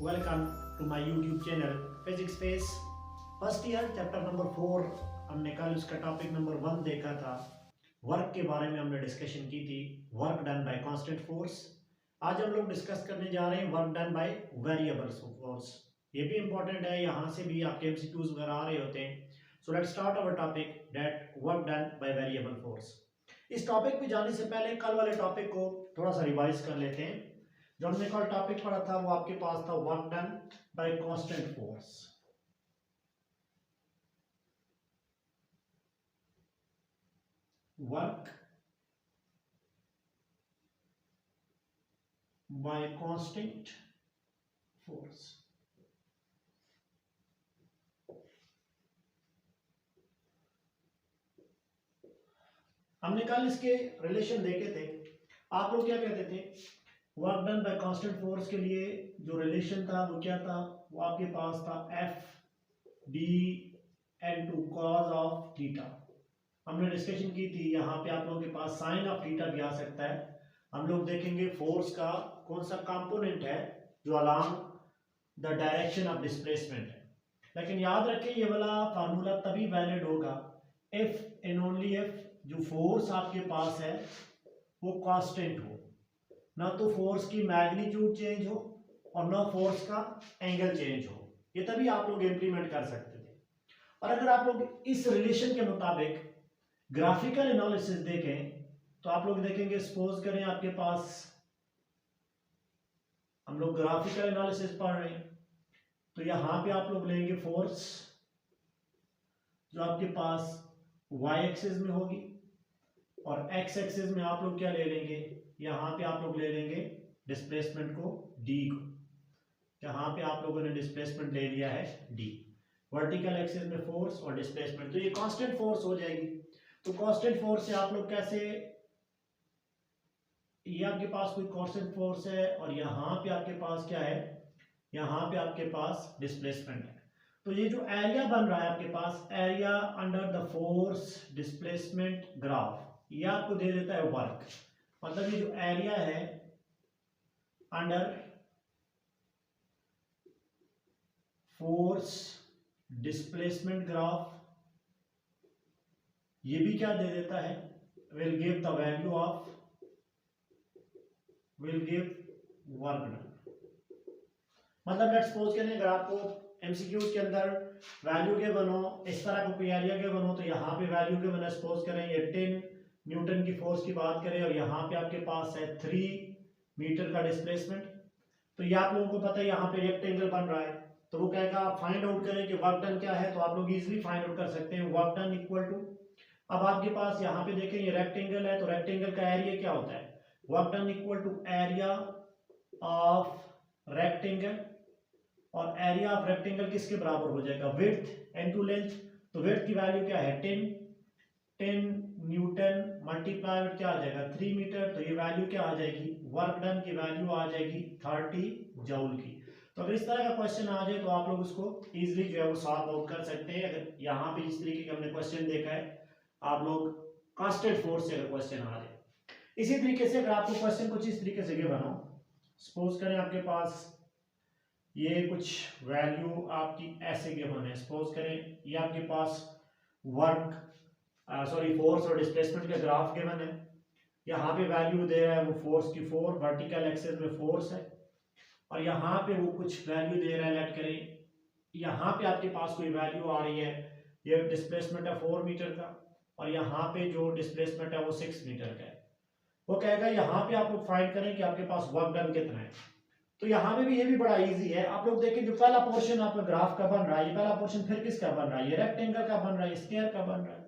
Welcome to my YouTube channel physics face. First year chapter number 4 हमने कल उसका topic number 1 देखा था। वर्क के बारे में हमने डिस्कशन की थी, work done by constant force. आज हम लोग डिस्कस करने जा रहे हैं work done by variable force. ये भी इंपॉर्टेंट है, यहाँ से भी आपके एमसीक्यूज वगैरह आ रहे होते हैं। So let's start our topic that work done by variable force. इस टॉपिक पे जाने से पहले कल वाले टॉपिक को थोड़ा सा रिवाइज कर लेते हैं। जो हमने कल टॉपिक पढ़ा था वो आपके पास था work done by constant force. Work by constant force. हमने कल इसके रिलेशन देखे थे। आप लोग क्या कहते थे, work done by constant force के लिए जो रिलेशन था वो क्या था, वो आपके पास था F D into cos of theta. हमने डिस्कशन की थी, यहाँ पे आप लोगों के पास साइन ऑफ थीटा भी आ सकता है। हम लोग देखेंगे फोर्स का कौन सा कंपोनेंट है जो along the direction of displacement है। लेकिन याद रखें ये वाला फार्मूला तभी वैलिड होगा इफ एंड ओनली इफ जो फोर्स आपके पास है वो कांस्टेंट हो, ना तो फोर्स की मैग्नीट्यूड चेंज हो और ना फोर्स का एंगल चेंज हो। ये तभी आप लोग इंप्लीमेंट कर सकते थे। और अगर आप लोग इस रिलेशन के मुताबिक ग्राफिकल एनालिसिस देखें तो आप लोग देखेंगे, सपोज करें आपके पास, हम लोग ग्राफिकल एनालिसिस पढ़ रहे हैं, तो यहां पे आप लोग लेंगे फोर्स जो आपके पास वाई एक्सिस में होगी और एक्स एक्सिस में आप लोग क्या ले लेंगे, यहां पे आप लोग ले लेंगे डिस्प्लेसमेंट को डी को। यहां पे आप लोगों ने डिस्प्लेसमेंट ले लिया है डी, वर्टिकल एक्सिस में फोर्स और डिस्प्लेसमेंट, तो ये कांस्टेंट फोर्स हो जाएगी। तो कांस्टेंट फोर्स से आप लोग कैसे, ये आपके पास कोई कांस्टेंट फोर्स है और यहाँ पे आपके पास क्या है, यहाँ पे आपके पास डिस्प्लेसमेंट है। तो ये जो एरिया बन रहा है आपके पास, area under the force displacement graph, ये आपको दे देता है वर्क। मतलब ये जो एरिया है अंडर फोर्स डिस्प्लेसमेंट ग्राफ, ये भी क्या दे देता है, will give the value of, will give work done. मतलब लेट्स सपोज करें अगर आपको एमसीक्यूज के अंदर वैल्यू के बनो, इस तरह को कोई एरिया के बनो, तो यहाँ पे वैल्यू के बने, सपोज करें ये 10 न्यूटन की फोर्स की बात करें और यहाँ पे आपके पास है 3 मीटर का डिस्प्लेसमेंट। तो ये आप लोगों को पता है यहाँ पे रेक्टेंगल बन रहा है, तो वो कहेगा फाइंड आउट करें कि वर्क डन क्या है। तो आप लोग इजिली फाइंड आउट कर सकते हैं वर्क डन इक्वल टू, अब आपके पास यहाँ पे देखें ये रेक्टेंगल है, तो रेक्टेंगल का एरिया क्या होता है, work done equal to area of rectangle, और एरिया ऑफ रेक्टेंगल किसके बराबर हो जाएगा, विड्थ इनटू लेंथ। तो विड्थ की वैल्यू क्या है 10 न्यूटन मल्टीप्लाई विथ क्या आ जाएगा 3 मीटर, तो ये वैल्यू क्या आ जाएगी, वर्क डन की वैल्यू आ जाएगी 30 जूल की। तो अगर इस तरह का क्वेश्चन आ जाए तो आप लोग उसको इजीली जो है वो सॉल्व आउट कर सकते हैं। अगर यहाँ पे इस तरीके का हमने क्वेश्चन देखा है, आप लोग कांस्टेंट फोर्स से अगर क्वेश्चन आ जाए, इसी तरीके से अगर आपको क्वेश्चन कुछ इस तरीके से गिवन हो, सपोज करें आपके पास ये कुछ वैल्यू आपकी ऐसे गिवन है, सपोज करें ये आपके पास वर्क फोर्स और डिस्प्लेसमेंट का ग्राफ गिवन है, यहाँ पे वैल्यू दे रहा है वो फोर्स की 4, वर्टिकल एक्सिस में फोर्स है, और यहाँ पे वो कुछ वैल्यू दे रहा है, लेट करें यहाँ पे आपके पास कोई वैल्यू आ रही है, ये डिस्प्लेसमेंट है 4 मीटर का और यहाँ पे जो डिस्प्लेसमेंट है वो 6 मीटर का है। वो कहेगा यहाँ पे आप लोग फाइंड करें कि आपके पास वर्क डन कितना है। तो यहाँ पे भी ये भी बड़ा इजी है, आप लोग देखें जो पहला पोर्शन आपका ग्राफ का बन रहा है, ये पहला पोर्शन फिर किसका बन रहा है, ये रेक्टेंगल का बन रहा है, स्क्वायर का बन रहा है।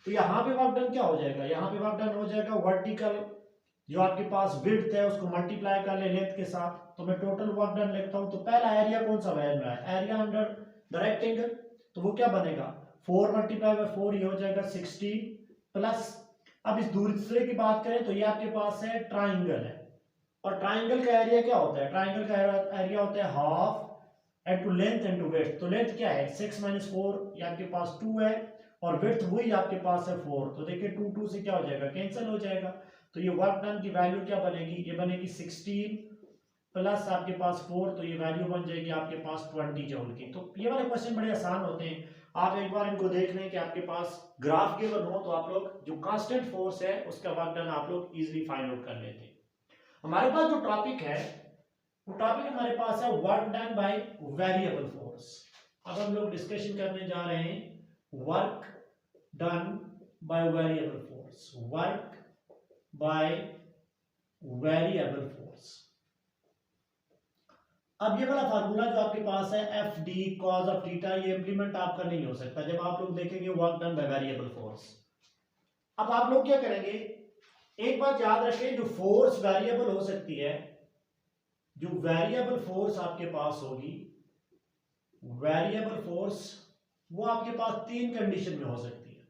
तो यहाँ पे वर्क डन क्या हो जाएगा, यहाँ पे वर्क डन हो जाएगा वर्टिकल जो आपके पास विड्थ है उसको मल्टीप्लाई कर ले लेंथ के साथ, तो मैं टोटल वर्क डन लिखता हूँ। तो पहला एरिया कौन सा बन रहा है, एरिया अंडर द रेक्टेंगल, तो वो क्या बनेगा 4 मल्टीप्लाई बाय 4, ये हो जाएगा 16 प्लस, अब इस दूसरे की बात करें तो ये आपके पास है ट्राइंगल है, और ट्राइंगल का एरिया क्या होता है, ट्राइंगल का एरिया होता है half into length into width. तो लेंथ क्या है 6 - 4, ये आपके पास 2 है, और विड्थ वही आपके पास है 4, तो देखिए 2 2 से क्या हो जाएगा कैंसिल हो जाएगा। तो ये वर्क डन की वैल्यू क्या बनेगी, ये बनेगी 16 प्लस आपके पास 4, तो ये वैल्यू बन जाएगी आपके पास 20 जूल की। तो ये वाले क्वेश्चन बड़े आसान होते हैं, आप एक बार इनको देख लें कि आपके पास ग्राफ गिवन हो तो आप लोग जो कांस्टेंट फोर्स है उसका वर्क डन आप लोग इजीली फाइंड आउट कर लेते हैं। हमारे पास जो टॉपिक है वो टॉपिक हमारे पास है work done by variable force. अब हम लोग डिस्कशन करने जा रहे हैं work done by variable force, work by variable force. अब ये वाला फार्मूला जो आपके पास है F D cause of theta, ये इंप्लीमेंट आपका नहीं हो सकता जब आप लोग देखेंगे work done by variable force. अब आप लोग क्या करेंगे, एक बात याद रखें, जो फोर्स वेरिएबल हो सकती है, जो वेरिएबल फोर्स आपके पास होगी, वेरिएबल फोर्स वो आपके पास 3 कंडीशन में हो सकती है।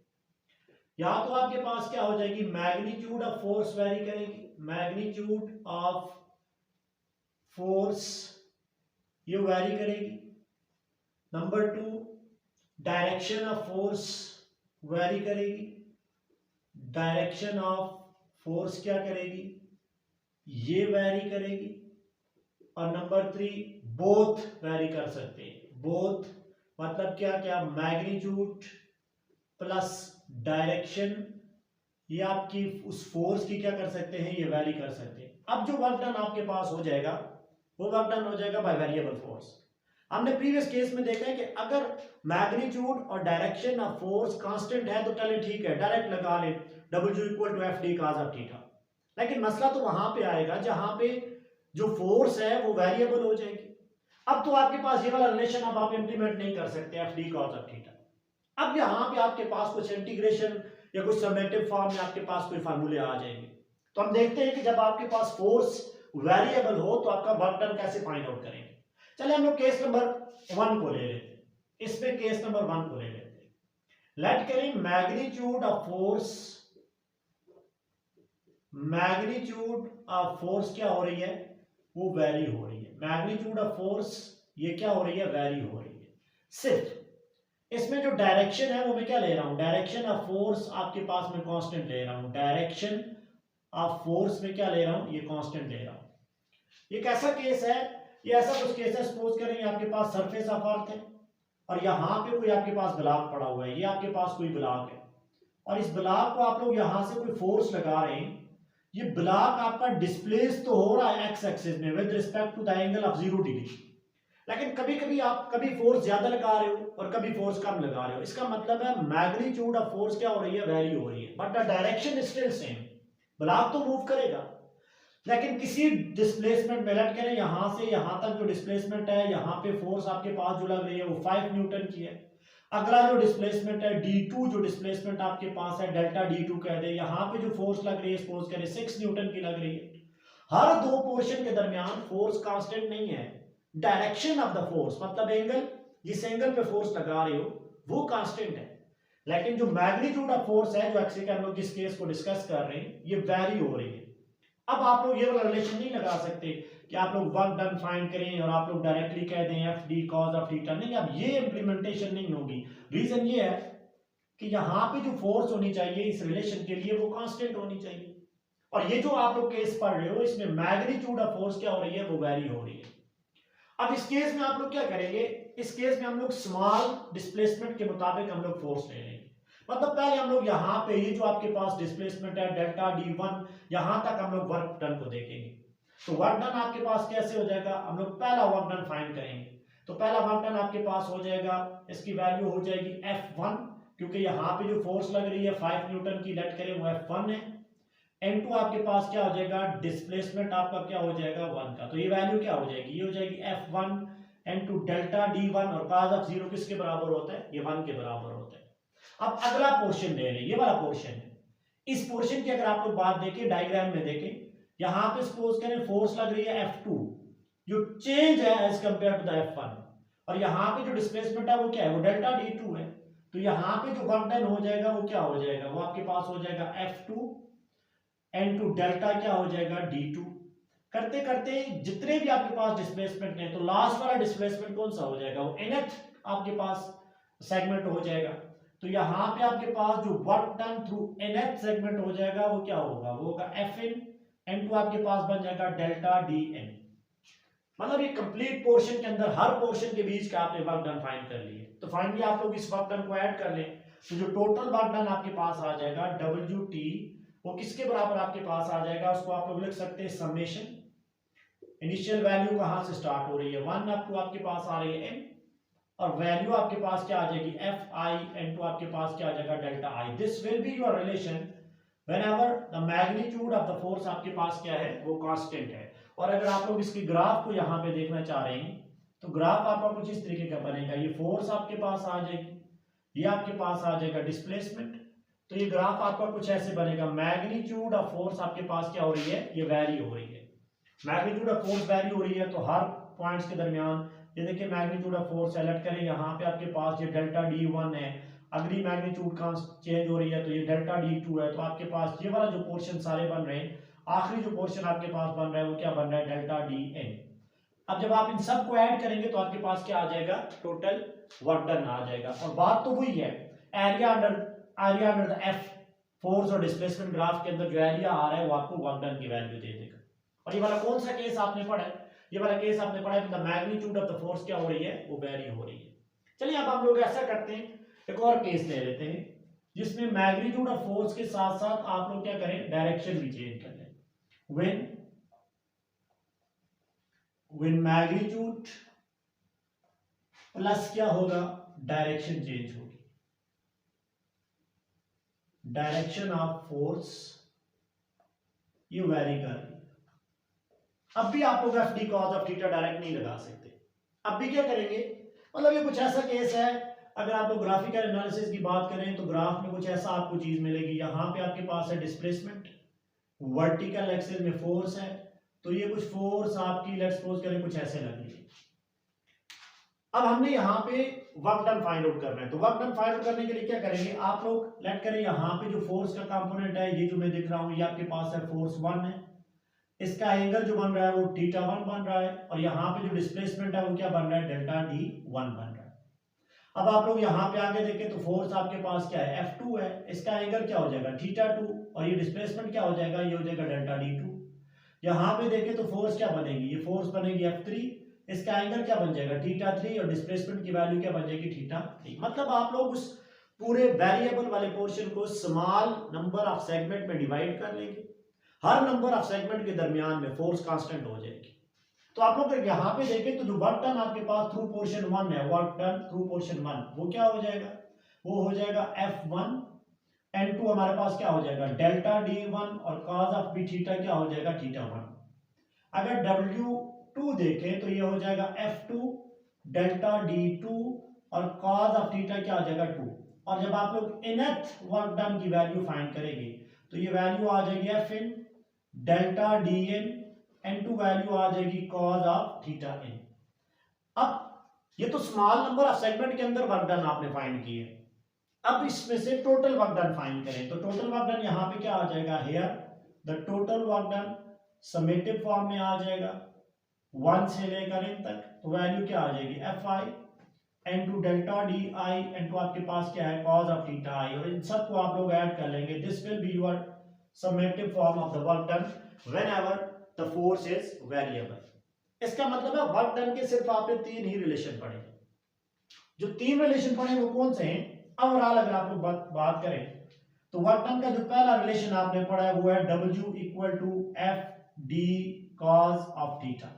या तो आपके पास क्या हो जाएगी, मैग्नीट्यूड ऑफ फोर्स वेरी करेगी, मैग्नीट्यूड ऑफ फोर्स ये वेरी करेगी। Number 2, direction of force very करेगी, डायरेक्शन ऑफ फोर्स क्या करेगी, ये वेरी करेगी। और नंबर 3, बोथ वेरी कर सकते हैं। बोथ मतलब क्या क्या, मैग्नीट्यूड प्लस डायरेक्शन, ये आपकी उस फोर्स की क्या कर सकते हैं, ये वेरी कर सकते हैं। अब जो वर्क डन आपके पास हो जाएगा वो वर्क डन हो जाएगा बाय वेरिएबल फोर्स। हमने प्रीवियस केस में देखा है कि अगर मैग्नीट्यूड और डायरेक्शन ऑफ फोर्स कांस्टेंट है तो चलिए ठीक है, डायरेक्ट लगा ले W equal to F D cos of theta. लेकिन मसला तो वहां पे आएगा जहां पे जो फोर्स है वो वेरिएबल हो जाएगी। अब तो आपके पास ये वाला रिलेशन अब आप इंप्लीमेंट नहीं कर सकते F D cos of theta. अब यहाँ पे आपके पास कुछ इंटीग्रेशन या कुछ समेटिव फॉर्म में आपके पास कोई फार्मूले आ जाएंगे। तो हम देखते हैं कि जब आपके पास फोर्स वेरिएबल हो तो आपका वर्क डन कैसे फाइंड आउट करेंगे। चलिए हम लोग केस नंबर 1 को ले लेते हैं, इसमें केस नंबर 1 को ले लेते हैं। लेट करें magnitude of force, magnitude of force क्या हो रही है, वो वेरी हो रही है। मैग्नीट्यूड ऑफ फोर्स ये क्या हो रही है, वेरी हो रही है। सिर्फ इसमें जो डायरेक्शन है वो मैं क्या ले रहा हूं, डायरेक्शन ऑफ फोर्स आपके पास मैं कांस्टेंट ले रहा हूं, डायरेक्शन ऑफ फोर्स में क्या ले रहा हूं, ये कांस्टेंट ले रहा हूं। ये कैसा केस है, ये ऐसा कुछ केस है, सपोज करें आपके पास सरफेस ऑफ अर्थ है और यहां पे कोई आपके पास ब्लॉक पड़ा हुआ है, ये आपके पास कोई ब्लॉक है और इस ब्लॉक को आप लोग यहां से कोई फोर्स लगा रहे हैं। ये ब्लॉक आपका डिस्प्लेस तो हो रहा है एक्स एक्सिस में with respect to the angle of 0 degree, लेकिन कभी कभी आप कभी फोर्स ज्यादा लगा रहे हो और कभी फोर्स कम लगा रहे हो। इसका मतलब है मैग्नीट्यूड ऑफ फोर्स क्या हो रही है, वेरी हो रही है, but the direction is still same. Block तो मूव करेगा लेकिन किसी डिस्प्लेसमेंट में, लेट करें यहां से यहां तक जो डिस्प्लेसमेंट है, यहां पे फोर्स आपके पास जो लग रही है वो 5 न्यूटन की है। अगला जो डिस्प्लेसमेंट है D2, जो डिस्प्लेसमेंट आपके पास है डेल्टा D2 कह दे, यहां पे जो फोर्स लग रही है सपोज करें 6 न्यूटन की लग रही है। हर दो पोर्शन के दरमियान फोर्स कांस्टेंट नहीं है, डायरेक्शन ऑफ द फोर्स मतलब एंगल, जिस एंगल पे फोर्स लगा रहे हो वो कांस्टेंट है, लेकिन जो मैग्नीट्यूड ऑफ फोर्स है, जो एक्चुअली हम लोग जिस केस को डिस्कस कर रहे हैं, ये वेरी हो रही है। अब आप लोग ये वाला रिलेशन नहीं लगा सकते कि आप लोग वर्क डन फाइंड करें और आप लोग डायरेक्टली कह दें F D cause of theta, नहीं, अब ये इंप्लीमेंटेशन नहीं होगी। रीजन ये है कि यहां पे जो फोर्स होनी चाहिए इस रिलेशन के लिए वो कांस्टेंट होनी चाहिए, और ये जो आप लोग केस पढ़ रहे हो इसमें मैग्नीट्यूड ऑफ फोर्स क्या हो रही है, वो वेरी हो रही है। अब इस केस में आप लोग क्या करेंगे, इस केस में हम लोग स्मॉल डिस्प्लेसमेंट के मुताबिक हम लोग फोर्स ले लेंगे। मतलब पहले हम लोग यहाँ पे ये जो आपके पास डिस्प्लेसमेंट है डेल्टा D1, यहां तक हम लोग वर्क डन को देखेंगे। तो वर्क डन आपके पास कैसे हो जाएगा, हम लोग पहला वर्क डन फाइंड करेंगे। तो पहला वर्क डन आपके पास हो जाएगा, इसकी वैल्यू हो जाएगी F1, क्योंकि यहाँ पे जो फोर्स लग रही है 5 न्यूटन की, लेट करें वो F1 है। N2 आपके पास क्या हो जाएगा, डिस्प्लेसमेंट आपका क्या हो जाएगा 1 का, तो ये वैल्यू क्या हो जाएगी, ये हो जाएगी F1 N2 डेल्टा D1, और cos ऑफ 0 किसके बराबर होता है, ये 1 के बराबर होता है। अब अगला पोर्शन ले लें, ये वाला पोर्शन है। इस पोर्शन की अगर आप लोग बात देखें, डायग्राम में देखें, यहां पे सपोज करें फोर्स लग रही है F2 जो चेंज है as compare to the F1, और यहां पे जो डिस्प्लेसमेंट है वो क्या है, वो डेल्टा D2 है। तो यहां पे जो वर्क डन हो जाएगा वो क्या हो जाएगा, वो आपके पास हो जाएगा F2 N2 डेल्टा क्या हो जाएगा D2। करते करते जितने भी आपके पास डिस्प्लेसमेंट है, तो लास्ट वाला डिस्प्लेसमेंट कौन सा हो जाएगा, वो nth आपके पास सेगमेंट हो जाएगा। तो यहां पे आपके पास जो work done through nth segment हो जाएगा वो क्या होगा, वो होगा Fin N2 आपके पास बन जाएगा डेल्टा Dn। मतलब ये कंप्लीट पोर्शन के अंदर हर पोर्शन के बीच का आपने वर्क डन फाइंड कर लिए। तो फाइनली आप लोग इस वर्क डन को ऐड कर लें, तो जो टोटल वर्क डन आपके पास आ जाएगा WT, वो किसके बराबर आपके पास आ जाएगा, उसको आप लोग लिख सकते हैं समेशन, इनिशियल वैल्यू कहां से स्टार्ट हो रही है 1 अप टू आपके पास आ रही है n, और वैल्यू आपके पास क्या आ जाएगी Fi इनटू आपके पास क्या आ जाएगा delta I। This will be your relation whenever the magnitude of the force आपके पास क्या है वो कांस्टेंट है। और अगर आप लोग इसके ग्राफ को यहाँ पे देखना चाह रहे हैं तो ग्राफ आपका कुछ इस तरीके का बनेगा, ये फोर्स आपके पास आ जाएगी, ये आपके पास आ जाएगा डिस्प्लेसमेंट, तो ये ग्राफ आपका कुछ ऐसे बनेगा। मैग्नीट्यूड ऑफ फोर्स आपके पास क्या हो रही है, ये वैरी हो रही है, मैग्नीट्यूड ऑफ फोर्स वैरी हो रही है, तो हर पॉइंट्स के दरमियान ये देखिए मैग्नीट्यूड ऑफ फोर्स सेलेक्ट करें, यहाँ पे आपके पास ये डेल्टा D1 है, अगली मैग्नीट्यूड का चेंज हो रही है तो ये डेल्टा D2 है, तो आपके पास ये वाला जो पोर्शन सारे बन रहे हैं, आखिरी जो पोर्शन आपके पास बन रहा है वो क्या बन रहा है डेल्टा Dn। अब जब आप इन सब को ऐड करेंगे तो आपके पास क्या आ जाएगा, टोटल वर्क डन आ जाएगा। और बात तो वही है, area under the F, force और डिस्प्लेसमेंट ग्राफ के अंदर जो एरिया आ रहा है वो आपको वर्क डन की वैल्यू दे देगा। और ये वाला कौन सा केस आपने पढ़ा है, ये वाला केस आपने पढ़ा है, the magnitude of the force क्या हो रही है वो वेरी हो रही है। चलिए अब हम लोग ऐसा करते हैं, एक और केस ले लेते हैं जिसमें मैग्नीट्यूड ऑफ फोर्स के साथ साथ आप लोग क्या करें, डायरेक्शन भी चेंज कर लें। when मैग्नीट्यूड प्लस क्या होगा, डायरेक्शन चेंज होगी, डायरेक्शन ऑफ फोर्स ये वेरी कर रही है। अब भी आप लोग FD cos of theta direct नहीं लगा सकते, अब भी क्या करेंगे, मतलब ये कुछ ऐसा केस है, अगर आप लोग ग्राफिकल एनालिसिस की बात करें तो ग्राफ में कुछ ऐसा आपको चीज मिलेगी, यहां पे आपके पास है डिस्प्लेसमेंट, वर्टिकल एक्सिस में फोर्स है, तो ये कुछ फोर्स आपकी लेट्स सपोज करें कुछ ऐसे लग रही है। अब हमने यहाँ पे वर्क डन फाइंड आउट करना है, तो वर्क डन फाइंड आउट करने के लिए क्या करेंगे, आप लोग लेट करें यहाँ पे जो फोर्स का कंपोनेंट है ये जो मैं दिख रहा हूँ ये आपके पास है फोर्स 1 है, इसका एंगल जो बन रहा है वो θ1 बन रहा है, और यहाँ पे जो डिस्प्लेसमेंट है वो क्या बन रहा है डेल्टा D1 बन रहा है। अब आप लोग यहाँ पे आगे देखें तो फोर्स आपके पास क्या है F2 है, इसका एंगल क्या हो जाएगा θ2, और ये डिस्प्लेसमेंट क्या हो जाएगा, ये हो जाएगा डेल्टा D2। यहाँ पे देखें तो फोर्स क्या बनेगी, ये फोर्स बनेगी F3, इसका एंगल क्या बन जाएगा θ3, और डिस्प्लेसमेंट की वैल्यू क्या बन जाएगी θ3। मतलब आप लोग उस पूरे वेरिएबल वाले पोर्शन को स्मॉल नंबर ऑफ सेगमेंट में डिवाइड कर लेंगे, हर नंबर ऑफ सेगमेंट के दरमियान में फोर्स कांस्टेंट हो जाएगी। तो आप लोग यहाँ पे देखें तो जो वर्क डन आपके पास थ्रू पोर्शन 1 है, वर्क डन थ्रू पोर्शन 1 वो क्या हो जाएगा, वो हो जाएगा F1 N2, हमारे पास क्या हो जाएगा डेल्टा D1, और cos ऑफ b थीटा क्या हो जाएगा θ1। अगर W2 देखें तो ये हो जाएगा F2 डेल्टा D2, और cos ऑफ थीटा क्या हो जाएगा 2। और जब आप लोग nth वर्क डन की वैल्यू फाइंड करेंगे तो ये वैल्यू आ जाएगी Fin delta Dn, N2 value आ जाएगी cos ऑफ थीटा n। अब ये तो स्मॉल नंबर ऑफ सेगमेंट के अंदर वर्क डन आपने फाइंड किए, अब इसमें से टोटल वर्क डन फाइंड करें, तो टोटल वर्क डन यहाँ पे क्या आ जाएगा, here the total work done summative form में आ जाएगा 1 से लेकर इन तक, तो वैल्यू क्या आ जाएगी Fi N2 delta Di N2 आपके पास क्या है cos ऑफ थीटा I, और इन सब को आप लोग ऐड कर लेंगे, this will be your summative form of the work done whenever the force is variable. इसका मतलब है वर्क डन के सिर्फ आपने 3 ही रिलेशन पढ़े, जो 3 रिलेशन पढ़े वो कौन से हैं। ओवरऑल अगर आप लोग बात करें तो वर्क डन का जो पहला रिलेशन आपने पढ़ा है वो है W equal to FD cos of theta.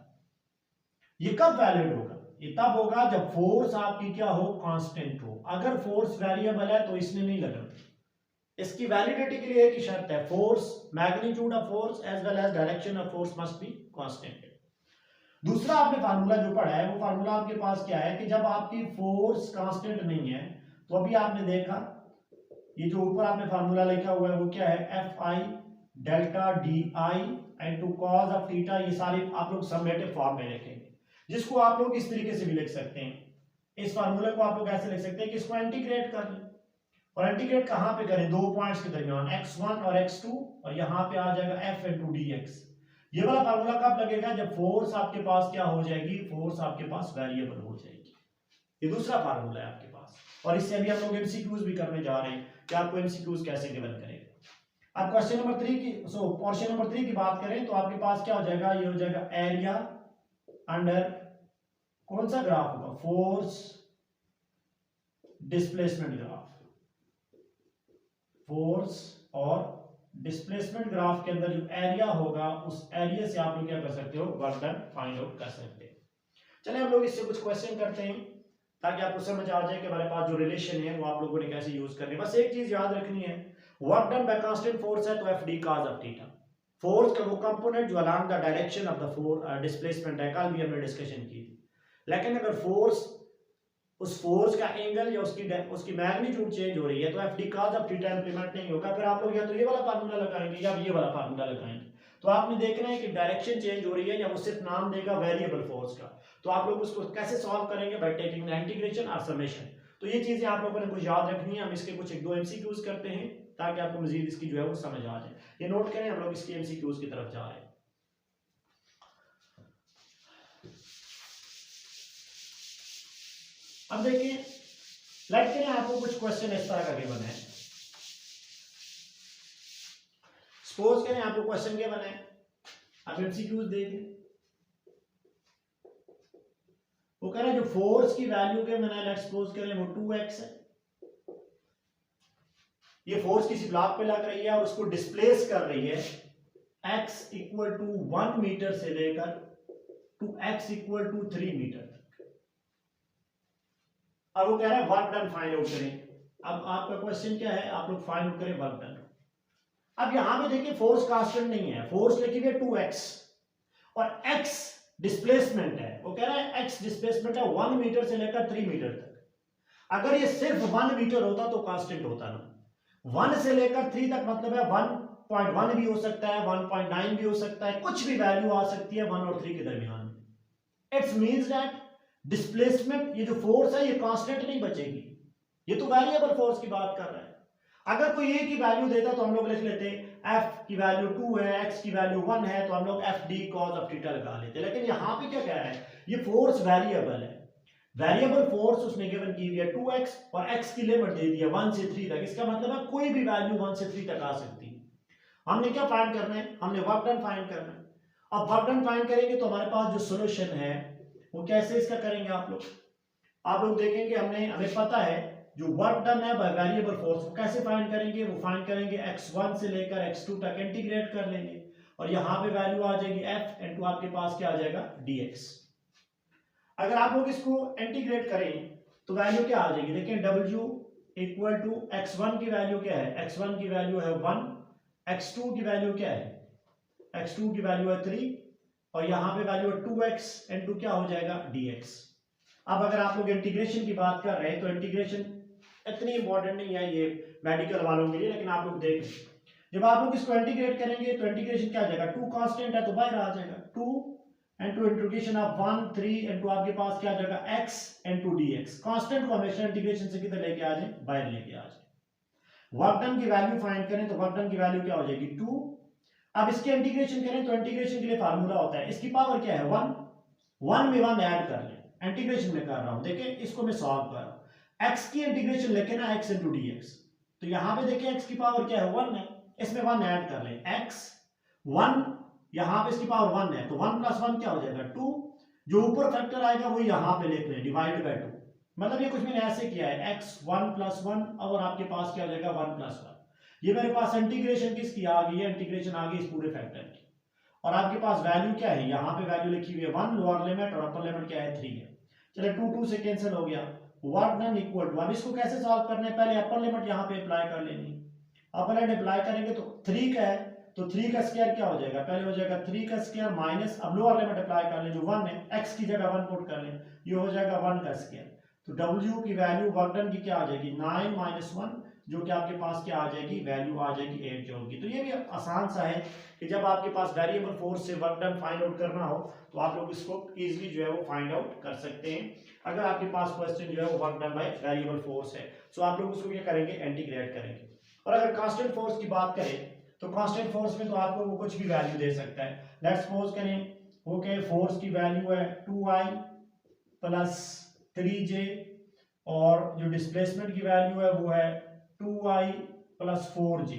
ये कब वैलिड होगा, ये तब होगा जब फोर्स आपकी क्या हो, कांस्टेंट हो। अगर फोर्स वेरिएबल है तो इसमें नहीं लगना, इसकी वैलिडिटी के लिए एक ही शर्त है, force magnitude of force as well as direction of force must be constant. दूसरा आपने फार्मूला जो पढ़ा है वो फार्मूला आपके पास क्या है कि जब आपकी फोर्स कांस्टेंट नहीं है, तो अभी आपने देखा ये जो ऊपर आपने फार्मूला लिखा हुआ है वो क्या है Fi delta Di into cos of theta, ये सारे आप लोग समेटिव फॉर्म में लिखेंगे, जिसको आप लोग इस तरीके से भी लिख सकते हैं। इस फार्मूले को आप लोग ऐसे लिख सकते हैं कि इसको इंटीग्रेट कर लें, और इंटीग्रेट कहां पे करें, 2 पॉइंट्स के दरमियान x1 और x2, और यहां पे आ जाएगा F इनटू dx। ये वाला फार्मूला कब लगेगा, जब फोर्स आपके पास क्या हो जाएगी, फोर्स आपके पास वेरिएबल हो जाएगी। ये दूसरा फार्मूला है आपके पास, और इससे अभी हम लोग एमसीक्यूज भी करने जा रहे हैं कि आपको एमसीक्यूज कैसे गिवन करेंगे। अब क्वेश्चन नंबर 3 की पोर्शन नंबर 3 की बात करें तो आपके पास क्या हो जाएगा, ये हो जाएगा एरिया अंडर कौन सा ग्राफ होगा, फोर्स डिस्प्लेसमेंट ग्राफ, फोर्स और डिस्प्लेसमेंट ग्राफ के अंदर जो एरिया होगा उस एरिया से आप लोग क्या कर सकते हो, वर्क डन फाइंड आउट कर सकते हैं। चलिए हम लोग इससे कुछ क्वेश्चन करते हैं ताकि आपको समझ आ जाए कि हमारे पास जो रिलेशन है वो आप लोगों ने कैसे यूज करनी है। बस एक चीज याद रखनी है, work done by constant force है तो F D cos of theta, force का वो कंपोनेंट जो along the direction of the displacement है, कल भी हमने डिस्कशन की थी। लेकिन अगर फोर्स, उस फोर्स का एंगल या उसकी मैग्नीट्यूड चेंज हो रही है तो F D cos of theta implement नहीं होगा। फिर आप लोग या तो ये वाला फार्मूला लगाएंगे या ये वाला फार्मूला लगाएंगे। तो आपने देखना है कि डायरेक्शन चेंज हो रही है या वो सिर्फ नाम देगा वेरिएबल फोर्स का, तो आप लोग उसको कैसे सॉल्व करेंगे, बाय टेकिंग द इंटीग्रेशन और समेशन। तो ये चीजें आप लोगों ने कुछ याद रखनी है। हम इसके कुछ एक दो एमसीक्यूज करते हैं ताकि आपको मजीद इसकी जो है वो समझ आ जाए। ये नोट करें, हम लोग इसके एमसीक्यूज की तरफ जा रहे हैं। अब देखिए, लेट करें आपको कुछ क्वेश्चन इस तरह का गिवन है। सपोज करें आपको क्वेश्चन गिवन है, आप एमसीक्यूज देखें। वो कह रहा है जो फोर्स की वैल्यू के मैंने लेट्स सपोज करें वो 2x है। ये फोर्स किसी ब्लॉक पे लग रही है और उसको डिस्प्लेस कर रही है x इक्वल टू 1 मीटर से लेकर to x equal to 3 metre तक। अब वो कह रहा है वर्क डन फाइंड आउट करें। अब आपका क्वेश्चन क्या है, आप लोग फाइंड आउट करें वर्क डन। अब यहां पे देखिए फोर्स कांस्टेंट नहीं है, फोर्स लिखी हुई है 2x और x डिस्प्लेसमेंट है। वो कह रहा है x डिस्प्लेसमेंट है 1 मीटर से लेकर 3 मीटर तक। अगर ये सिर्फ 1 मीटर होता तो कांस्टेंट होता ना, 1 से लेकर 3 तक मतलब है 1.1 भी हो सकता है, 1.9 भी हो सकता है, कुछ भी वैल्यू आ सकती है 1 और 3 के दरमियान में। इट्स मींस दैट डिस्प्लेसमेंट, ये जो फोर्स है ये कांस्टेंट नहीं बचेगी, ये तो वेरिएबल फोर्स की बात कर रहा है। अगर कोई ए की वैल्यू देता तो हम लोग लिख लेते f की वैल्यू 2 है, x की वैल्यू 1 है, तो हम लोग F D cos of theta लगा लेते। लेकिन यहां पे क्या कह रहा है, ये फोर्स वेरिएबल है, वेरिएबल फोर्स उसने गिवन की हुई है 2x और x की लिमिट दे दी है 1 से 3 तक। इसका मतलब है कोई भी वैल्यू 1 से 3 तक आ सकती है। हमने क्या फाइंड करना है, हमने वर्क डन फाइंड करना है। अब वर्क डन फाइंड करेंगे तो हमारे पास जो सॉल्यूशन है वो कैसे इसका करेंगे, आप लोग देखेंगे। हमें पता है जो वर्क डन है बाय वेरिएबल फोर्स वो कैसे फाइंड करेंगे, वो फाइंड करेंगे x1 से लेकर x2 तक इंटीग्रेट कर लेंगे और यहां पे वैल्यू आ जाएगी f इनटू आपके पास क्या आ जाएगा dx। अगर आप लोग इसको इंटीग्रेट करें तो वैल्यू क्या आ जाएगी, देखिए w इक्वल टू x1 की वैल्यू क्या है, x1 की वैल्यू है 1, x2 की वैल्यू क्या है, x2 की वैल्यू है 3 और यहां पे वैल्यू है 2x इनटू क्या हो जाएगा dx। अब अगर आप लोग इंटीग्रेशन की बात कर रहे हैं तो इंटीग्रेशन इतनी इंपॉर्टेंट नहीं है ये मेडिकल वालों के लिए, लेकिन आप लोग देख जब आप लोग इसको इंटीग्रेट करेंगे तो इंटीग्रेशन क्या आ जाएगा, 2 कांस्टेंट है तो बाहर आ जाएगा 2 इनटू इंटीग्रेशन ऑफ 1 3 इनटू आपके पास क्या आ जाएगा x इनटू dx। कांस्टेंट को हमेशा इंटीग्रेशन से किधर लेके आ जाए, बाहर लेके आ जाए। वर्क डन की वैल्यू फाइंड करें तो वर्क डन की वैल्यू क्या हो जाएगी 2। अब इसके इंटीग्रेशन करें तो इंटीग्रेशन के लिए फार्मूला होता है, इसकी पावर क्या है 1, 1 में 1 ऐड कर लें, इंटीग्रेशन में कर रहा हूं। देखिए इसको मैं सॉल्व कर रहा हूं, x की इंटीग्रेशन लेके ना x इनटू dx, तो यहां पे देखिए x की पावर क्या है 1 है, इसमें 1 ऐड कर लें, x 1 यहां पे इसकी पावर 1 है तो 1 प्लस 1 क्या हो जाएगा 2। जो ऊपर फैक्टर आएगा वो यहां पे लिख लें डिवाइड बाय 2, मतलब ये कुछ मैंने ऐसे किया है x 1 प्लस 1 और आपके पास क्या हो जाएगा 1 प्लस 1। ये मेरे पास इंटीग्रेशन किसकी आ गई है, इंटीग्रेशन आ गई इस पूरे फैक्टर की। और आपके पास वैल्यू क्या है, यहां पे वैल्यू लिखी हुई है 1 लोअर लिमिट और अपर लिमिट क्या है 3 है। चलिए 2 2 से कैंसिल हो गया, वर्क डन इक्वल टू, अब इसको कैसे सॉल्व करना है, पहले अपर लिमिट यहां पे अप्लाई कर लेनी। अपर लिमिट अप्लाई करेंगे तो 3 का है तो 3 का स्क्वायर क्या हो जाएगा, पहले हो जाएगा 3 का स्क्वायर माइनस, अब लोअर लिमिट अप्लाई कर लें जो 1 है, x की जगह 1 पुट कर लें, ये हो जाएगा 1 का स्क्वायर। तो w की वैल्यू वर्क डन की क्या आ जाएगी 9 माइनस 1, जो कि आपके पास क्या आ जाएगी, वैल्यू आ जाएगी 8 जूल की। तो ये भी आसान सा है कि जब आपके पास वेरिएबल फोर्स से वर्क डन फाइंड आउट करना हो तो आप लोग इसको इजीली जो है वो फाइंड आउट कर सकते हैं अगर आपके पास क्वेश्चन जो है वो work done by variable force है। सो आप लोग उसको क्या करेंगे, इंटीग्रेट करेंगे। और अगर कांस्टेंट फोर्स की बात करें तो कांस्टेंट फोर्स में तो आपको वो कुछ भी वैल्यू दे सकता है। लेट्स सपोज करें ओके फोर्स की वैल्यू है 2i प्लस 3j और जो डिस्प्लेसमेंट की वैल्यू है वो है 2i प्लस 4j।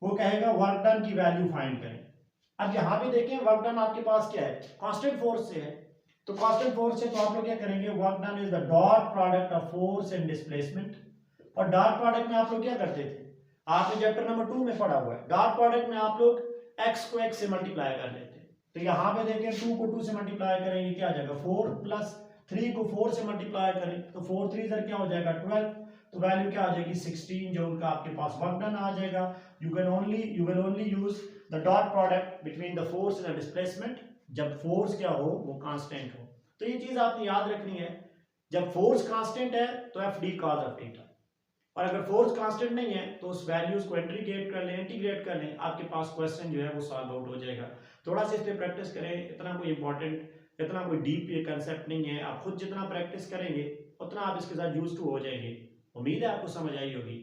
वो कहेगा वर्क डन की वैल्यू फाइंड करें। अब यहां पे देखें वर्क डन आपके पास क्या है, कांस्टेंट फोर्स से है तो कांस्टेंट फोर्स है तो आप लोग क्या करेंगे, work done is the dot product of force and displacement. और डॉट प्रोडक्ट में आप लोग क्या करते थे, आपने चैप्टर नंबर 2 में पढ़ा हुआ है, डॉट प्रोडक्ट में आप लोग x को x से मल्टीप्लाई कर लेते हैं। तो यहाँ पे देखें 2 को 2 से मल्टीप्लाई करेंगे क्या आ जाएगा 4 प्लस 3 को 4 से मल्टीप्लाई करें तो 4 3 इधर क्या हो जाएगा 12, तो वैल्यू क्या आ जाएगी 16, जो उनका आपके पास वर्क डन आ जाएगा। You will only use the dot product between the force and the displacement जब फोर्स क्या हो, वो कांस्टेंट हो। तो ये चीज आपने याद रखनी है, जब फोर्स कांस्टेंट है तो F D cos of theta, और अगर फोर्स कांस्टेंट नहीं है तो उस वैल्यूज को इंटीग्रेट कर लें, आपके पास क्वेश्चन जो है वो सॉल्व आउट हो जाएगा। थोड़ा सा इस पे प्रैक्टिस करें, इतना कोई डीप ये कंसेप्ट नहीं है, आप खुद जितना प्रैक्टिस करेंगे उतना आप इसके साथ यूज्ड टू हो जाएंगे। उम्मीद है आपको समझ आई होगी।